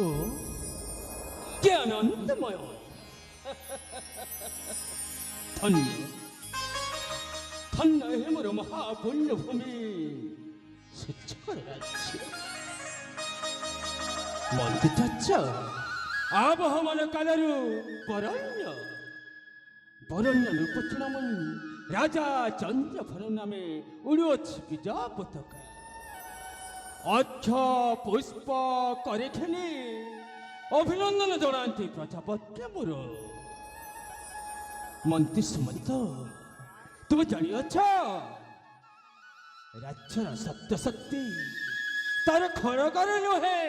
ও কি আনন্দময় ধন্য ধন্য হে মোর মহাপুণ্যভূমি সূচকর রাজ্য মন্ত্রী চাচ্ছ আবহমান কালরু বরণ্য বরণ্য নৃপচনমণি রাজা চন্দ্রভর নামে উড়ুଅଛି বিজা পতাকা অর্ঘ পুষ্প করে খেলে অভিনন্দন জনাতে প্রজাপত্য মোর মন্ত্রী সুমন্ত তুমি জানিଅছ রাজ্যর সত্য শক্তি তার খড়গরে নহে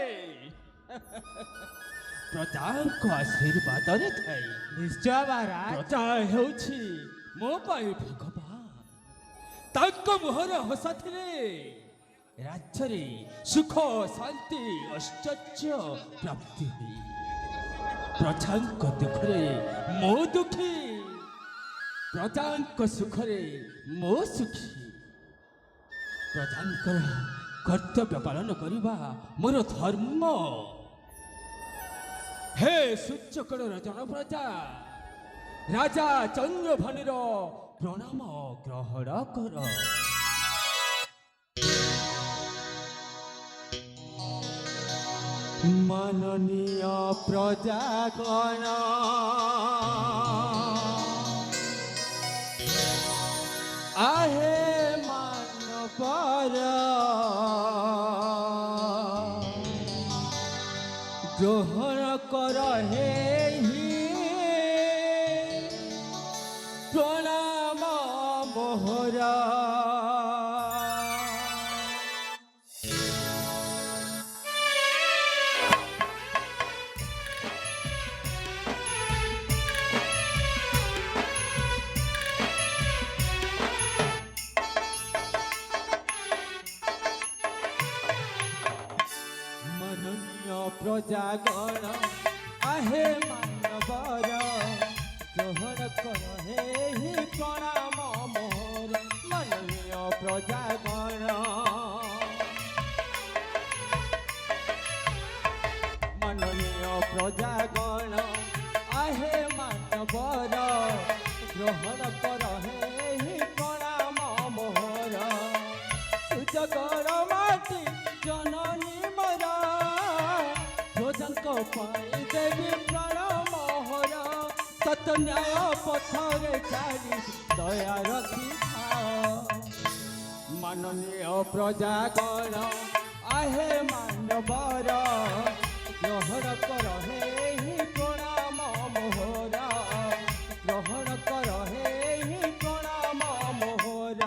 প্রজাঙ্ক আশীর্বাদরে থাই নিশ্চୟ মহারাଜ ପ୍ରଜା ହେଉଛି ମୋ ପାଇଁ ଭଗବାନ ତାଙ୍କ ମୁହଁରେ ହସ ଥିଲେ ରାଜ୍ୟରେ ସୁଖ ଶାନ୍ତି ଐଶ୍ୱର୍ଯ୍ୟ ପ୍ରାପ୍ତି ହୁଏ ପ୍ରଜାଙ୍କ ଦୁଃଖରେ ମୋ ଦୁଃଖୀ ପ୍ରଜାଙ୍କ ସୁଖରେ ମୋ ସୁଖୀ ପ୍ରଜାଙ୍କର କର୍ତ୍ତବ୍ୟ ପାଳନ କରିବା ମୋର ଧର୍ମ হে সূর্যকড়র জনপ্রজা রাজা চন্দ্রভানুর প্রণাম গ্রহণ কর মাননীয় প্রজাগণ আহে মানবর গ্রহণ কর হে প্রণাম মোহরা প্রজাগণ আহে মানবর গ্রহণ কর হে প্রণাম মোর মাননীয় প্রজাগণ মাননীয় প্রজাগণ আহে মানবর গ্রহণ কর হে প্রণাম মোর সুজগর মাটি জননী মরা প্রজাঙ্ক পাই দেবী প্রাণ মোহর সত ন্যায় পথরে চালি দয়া রখি মাননীয় প্রজাগণ আহে মানবর গ্রহণ কর হে প্রণাম মোহর গ্রহণ কর হে প্রণাম মোহর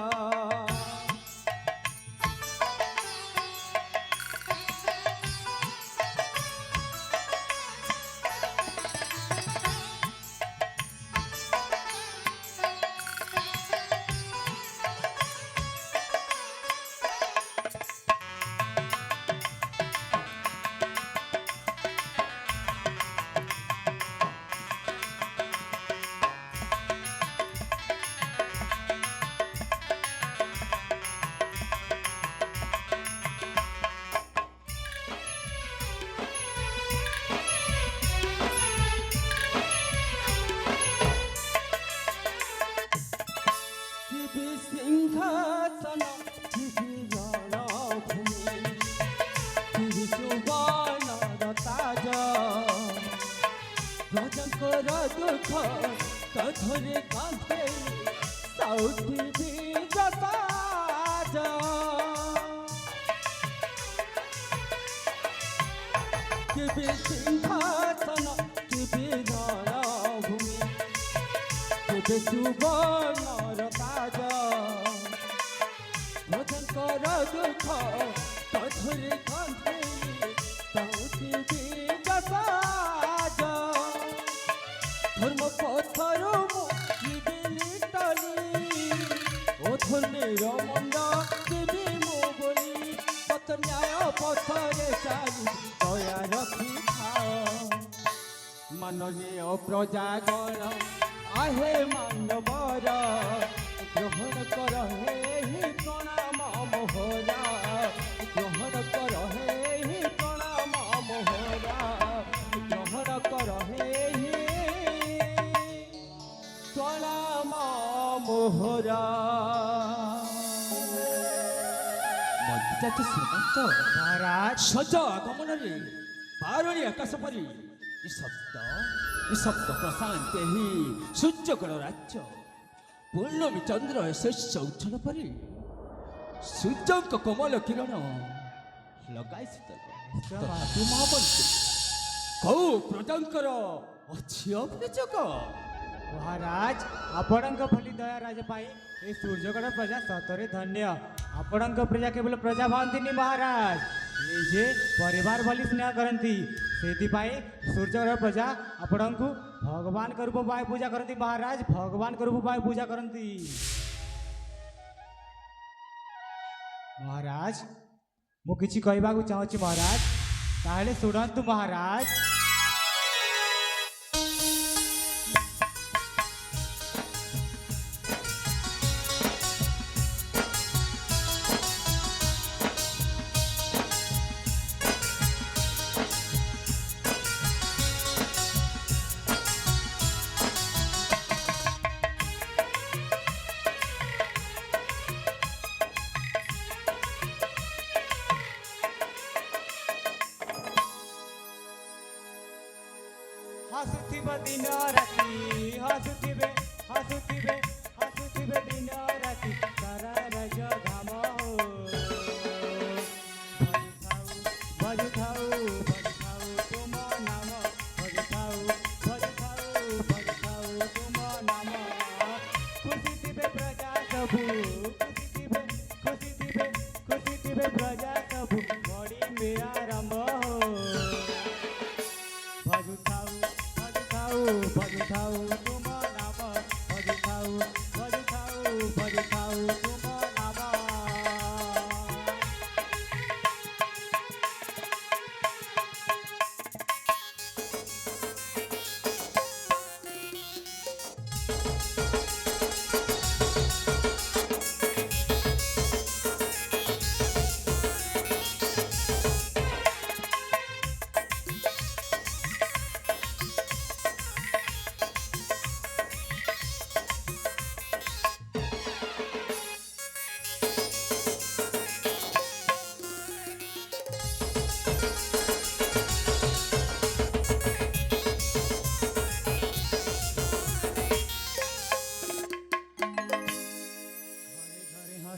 সিংহাসন ভূমি সুবর্ণর তাজ প্রজাঙ্কর দুঃখ ধরে কাঁধে সাউথি বিজতাজ কিবি সিংহাসন কিবি রণভূমি কিবি সুবর্ণর তাজ প্রজাঙ্কর দুঃখ ধরে কাঁধে সাউথি বিজতাজ ধর্ম পথর মুজিবিলি টলি ও ধর্মের মন্দ দেবী মো বলি পথ ন্যায় পথরে চালি দয়া রখি মাননীয় প্রজাগণ আহে মানবর গ্রহণ কর হে প্রণাম মোহরা গ্রহণ কর হে প্রণাম মোহরা ଯାଉଛି ଶ୍ରୀମନ୍ତ ମହାରାଜ ସଜ ଆଗମନରେ ବାରଣୀ ଆକାଶ ପରି ନିଶବ୍ଦ ପ୍ରଶାନ୍ତ ଏହି ସୂର୍ଯ୍ୟକର ରାଜ୍ୟ ପୂର୍ଣ୍ଣମୀ ଚନ୍ଦ୍ର ଶସ୍ୟ ଉଚ୍ଛଳ ପରି ସୂର୍ଯ୍ୟଙ୍କ କୋମଳ କିରଣ ଲଗାଇ ତଥାପି ମହାମନ୍ତ୍ରୀ କଉ ପ୍ରଜାଙ୍କର ଅଛି ଅଭିଯୋଗ ମହାରାଜ ଆପଣଙ୍କ ଭଳି ଦୟାରାଜ ପାଇଁ ଏ ସୂର୍ଯ୍ୟଗଡ଼ ପ୍ରଜା ସତରେ ଧନ୍ୟ। ଆପଣଙ୍କ ପ୍ରଜା କେବଳ ପ୍ରଜା ଭାବନ୍ତିନି ମହାରାଜ, ନିଜେ ପରିବାର ଭଳି ସ୍ନେହ କରନ୍ତି। ସେଥିପାଇଁ ସୂର୍ଯ୍ୟଗଡ଼ ପ୍ରଜା ଆପଣଙ୍କୁ ଭଗବାନଙ୍କ ରୂପ ପାଇଁ ପୂଜା କରନ୍ତି ମହାରାଜ, ଭଗବାନଙ୍କ ରୂପ ପାଇଁ ପୂଜା କରନ୍ତି। ମହାରାଜ ମୁଁ କିଛି କହିବାକୁ ଚାହୁଁଛି ମହାରାଜ, ତାହେଲେ ଶୁଣନ୍ତୁ ମହାରାଜ। हसुथिबे दिन राति हसुथिबे हसुथिबे हसुथिबे दिन राति सारा राज धाम हो भजुथाऊ भजुथाऊ तुम नाम भजुथाऊ भजुथाऊ भजुथाऊ तुम नाम खुशी थिबे प्रजा सबू खुशी थिबे प्रजा सबू बड़ी मेरा आरंभ हो भजुथाऊ भजुथाऊ तुम नाम भजुथाऊ भजुथाऊ भजुथाऊ तुम नाम।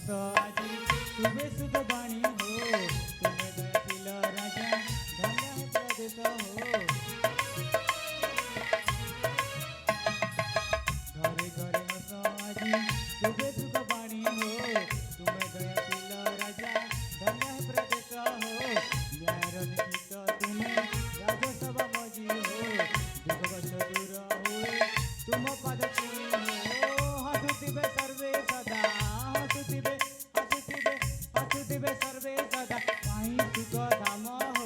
आजी सुबह सुध बाणी हो तुम्हें गतिल राजा धन्य प्रदेश हो घरे घरे हस आजी सुबह सुध बाणी हो तुम्हें गतिल राजा धन्य प्रदेश हो न्यायर निहित तुम्हें राजसभा मजी हो दुख कष्ट दूर हुए तुम पद छुई हो हसुथिबे सर्वे सदा हसुथिबे सर्वे सदा पाई सुख धाम हो